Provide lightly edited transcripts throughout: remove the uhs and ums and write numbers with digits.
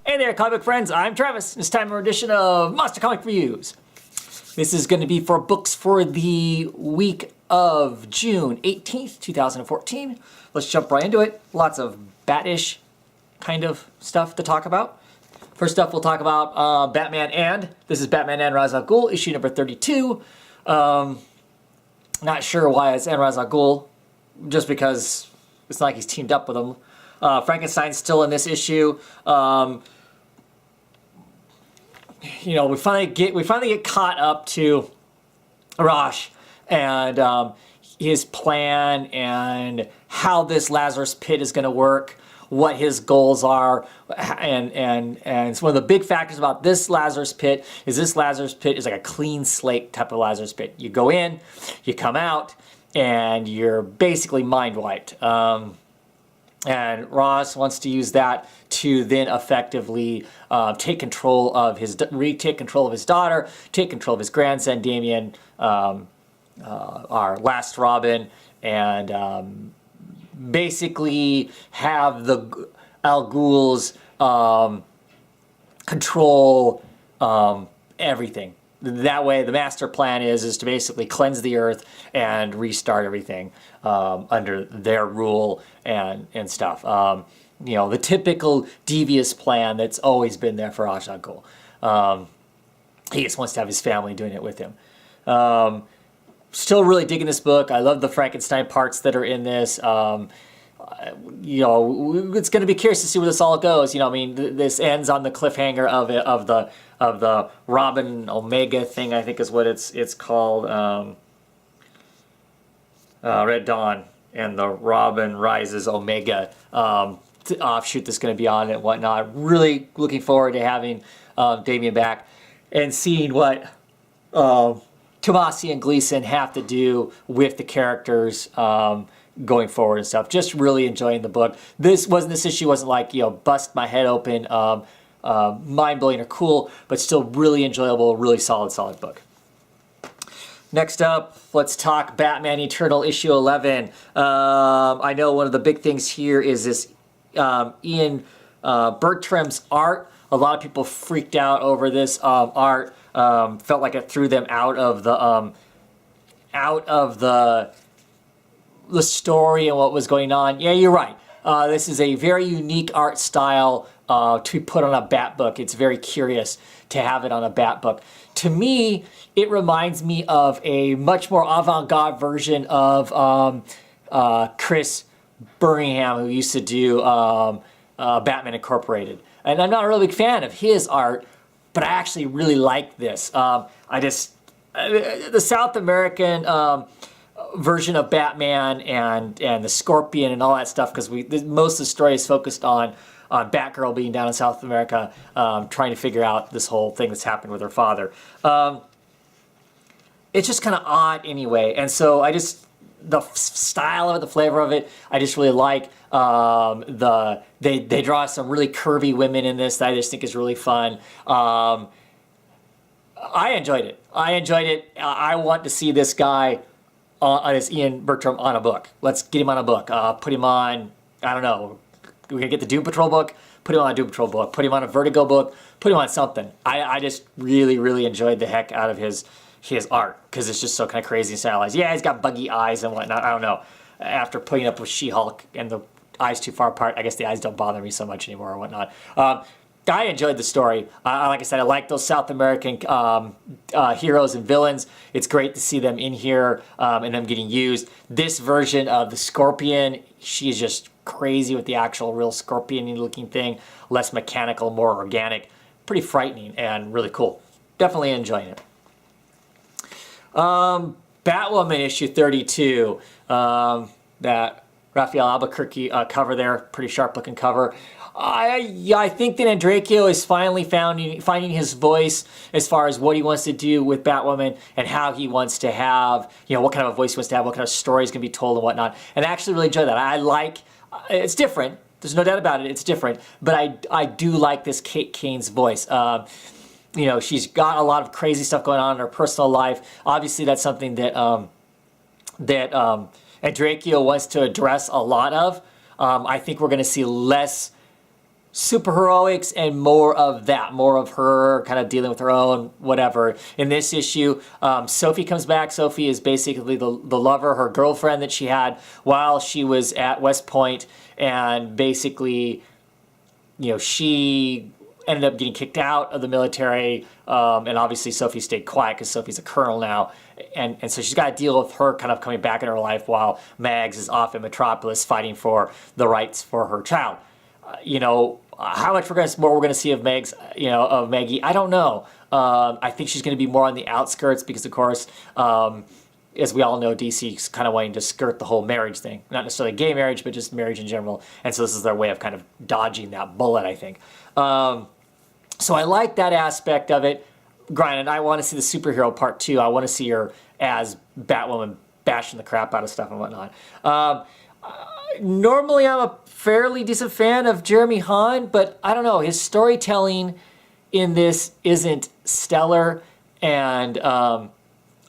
Hey there, comic friends, I'm Travis. It's time for an edition of Monster Comic Reviews. This is going to be for books for the week of June 18th, 2014. Let's jump right into it. Lots of Bat-ish kind of stuff to talk about. First up, we'll talk about Batman and. This is Batman and Ras al Ghul, issue number 32. Not sure why it's and Ras al Ghul, just because it's not like he's teamed up with him. Frankenstein's still in this issue. You know, we finally get caught up to Arash and his plan and how this Lazarus pit is going to work, what his goals are, and it's one of the big factors about this Lazarus pit is like a clean slate type of Lazarus pit. You go in, you come out, and you're basically mind wiped. And Ross wants to use that to then effectively take control of his daughter, take control of his grandson Damien, our last Robin, and basically have the Al Ghul's control everything. That way, the master plan is to basically cleanse the earth and restart everything under their rule and stuff. You know, the typical devious plan that's always been there for Ras al Ghul. He just wants to have his family doing it with him. Still really digging this book. I love the Frankenstein parts that are in this. You know, it's going to be curious to see where this all goes. You know, I mean, this ends on the cliffhanger of the Robin Omega thing, I think is what it's called. Red Dawn and the Robin Rises Omega offshoot that's going to be on it and whatnot. Really looking forward to having Damien back and seeing what Tomasi and Gleason have to do with the characters going forward and stuff. Just really enjoying the book. This issue wasn't like, you know, bust my head open, mind-blowing or cool, but still really enjoyable, really solid book. Next up, let's talk Batman Eternal issue 11. I know one of the big things here is this Ian Bertram's art. A lot of people freaked out over this art. Felt like it threw them out of the story and what was going on. Yeah, you're right. This is a very unique art style to put on a Bat book. It's very curious to have it on a Bat book. To me, it reminds me of a much more avant-garde version of Chris Birmingham, who used to do Batman Incorporated. And I'm not a really big fan of his art, but I actually really like this. The South American version of Batman and the Scorpion and all that stuff, because most of the story is focused on Batgirl being down in South America, trying to figure out this whole thing that's happened with her father. It's just kind of odd anyway, and so the style of it, the flavor of it, I just really like. They draw some really curvy women in this that I just think is really fun. I enjoyed it. I want to see this guy, this Ian Bertram, on a book. Let's get him on a book. Put him on, I don't know, we're going to get the Doom Patrol book, put him on a Doom Patrol book, put him on a Vertigo book, put him on something. I just really enjoyed the heck out of his art, because it's just so kind of crazy and stylized. Yeah, he's got buggy eyes and whatnot. I don't know. After putting up with She-Hulk and the eyes too far apart, I guess the eyes don't bother me so much anymore or whatnot. I enjoyed the story. Like I said, I like those South American heroes and villains. It's great to see them in here and them getting used. This version of the Scorpion, she's just crazy with the actual real scorpion-y looking thing. Less mechanical, more organic. Pretty frightening and really cool. Definitely enjoying it. Batwoman issue 32. That Raphael Albuquerque cover there. Pretty sharp looking cover. I think that Andreacchio is finally finding his voice as far as what he wants to do with Batwoman and how he wants to have, you know, what kind of a voice he wants to have, what kind of stories can be told and whatnot. And I actually really enjoy that. I like, it's different. There's no doubt about it. It's different. But I do like this Kate Kane's voice. You know, she's got a lot of crazy stuff going on in her personal life. Obviously, that's something that Andreacchio wants to address a lot of. I think we're going to see less superheroics and more of that, more of her kind of dealing with her own whatever. In this issue, Sophie comes back. Sophie is basically the lover, her girlfriend that she had while she was at West Point, and basically, you know, she ended up getting kicked out of the military, and obviously Sophie stayed quiet because Sophie's a colonel now, and so she's got to deal with her kind of coming back in her life while Mags is off in Metropolis fighting for the rights for her child. You know, how much more we're going to see of Megs, you know, of Maggie, I don't know. I think she's going to be more on the outskirts because, of course, as we all know, DC's kind of wanting to skirt the whole marriage thing. Not necessarily gay marriage, but just marriage in general. And so this is their way of kind of dodging that bullet, I think. So I like that aspect of it. Granted, I want to see the superhero part too. I want to see her as Batwoman bashing the crap out of stuff and whatnot. Normally, I'm a fairly decent fan of Jeremy Hahn, but I don't know. His storytelling in this isn't stellar, and a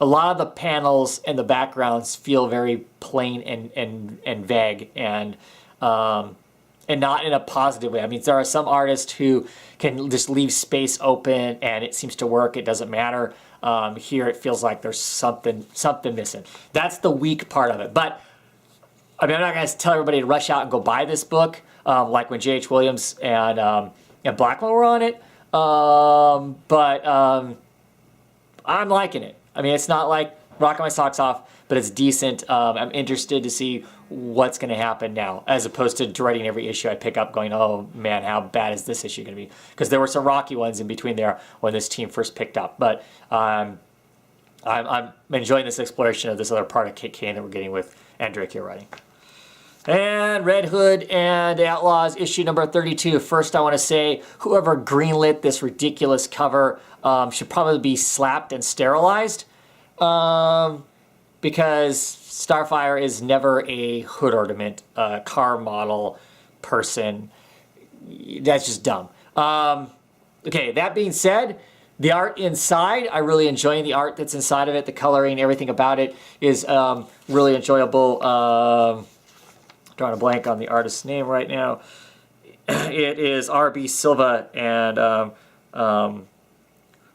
lot of the panels and the backgrounds feel very plain and vague, and not in a positive way. I mean, there are some artists who can just leave space open and it seems to work. It doesn't matter. Here it feels like there's something missing. That's the weak part of it. But I mean, I'm not going to tell everybody to rush out and go buy this book, like when J.H. Williams and Blackman were on it. But I'm liking it. I mean, it's not like rocking my socks off, but it's decent. I'm interested to see what's going to happen now, as opposed to dreading every issue I pick up going, oh man, how bad is this issue going to be? Because there were some rocky ones in between there when this team first picked up. But I'm enjoying this exploration of this other part of Kit Kane that we're getting with Andrea here writing. And Red Hood and Outlaws, issue number 32. First, I want to say whoever greenlit this ridiculous cover should probably be slapped and sterilized, because Starfire is never a hood ornament, car model person. That's just dumb. Okay, that being said, the art inside, I really enjoy the art that's inside of it. The coloring, everything about it is really enjoyable. Drawing a blank on the artist's name right now. It is R.B. Silva, and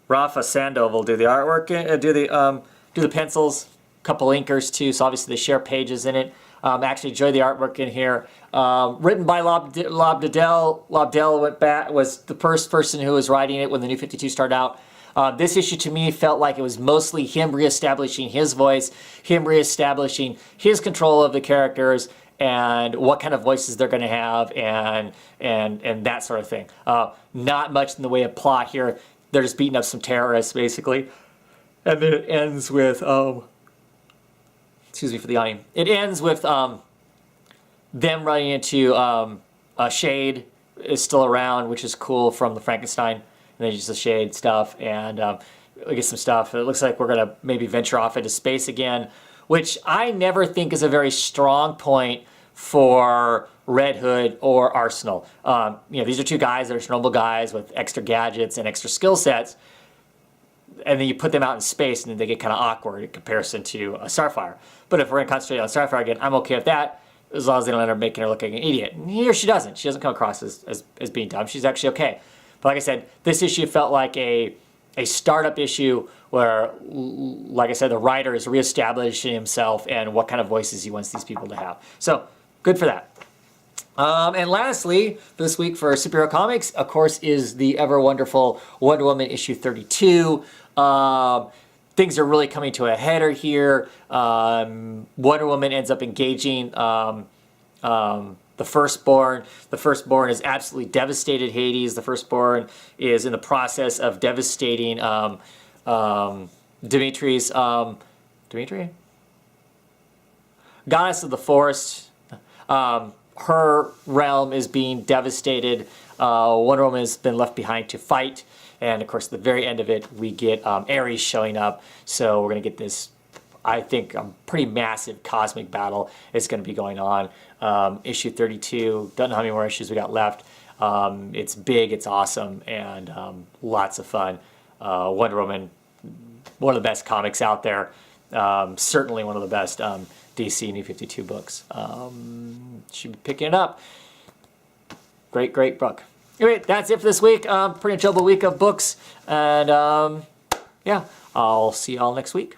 Rafa Sandoval do the artwork, do the pencils. A couple inkers too, so obviously they share pages in it. Actually enjoy the artwork in here. Written by Lobdell. Lobdell was the first person who was writing it when the New 52 started out. This issue to me felt like it was mostly him reestablishing his voice, him reestablishing his control of the characters, and what kind of voices they're going to have, and that sort of thing. Not much in the way of plot here. They're just beating up some terrorists, basically. And then it ends with, excuse me for the yawning. It ends with them running into Shade is still around, which is cool, from the Frankenstein. And then just the Shade stuff, and we get some stuff. It looks like we're going to maybe venture off into space again, which I never think is a very strong point for Red Hood or Arsenal. These are two guys that are normal guys with extra gadgets and extra skill sets, and then you put them out in space and then they get kind of awkward in comparison to a Starfire. But if we're going to concentrate on Starfire again, I'm okay with that, as long as they don't end up making her look like an idiot. And here she doesn't. She doesn't come across as being dumb. She's actually okay. But like I said, this issue felt like a startup issue where, like I said, the writer is reestablishing himself and what kind of voices he wants these people to have. So, good for that. And lastly, this week for superhero comics, of course, is the ever wonderful Wonder Woman issue 32. Things are really coming to a header here. Wonder Woman ends up engaging the Firstborn. The Firstborn is absolutely devastated Hades. The Firstborn is in the process of devastating Dimitri's Dimitri? Goddess of the Forest. Her realm is being devastated. Wonder Woman has been left behind to fight. And of course, at the very end of it, we get Ares showing up. So we're going to get this, I think, pretty massive cosmic battle is going to be going on. Issue 32, don't know how many more issues we got left. It's big, it's awesome, and lots of fun. Wonder Woman, one of the best comics out there. Certainly one of the best DC New 52 books. Should be picking it up. Great, great book. Anyway, that's it for this week. Pretty enjoyable week of books. And yeah, I'll see y'all next week.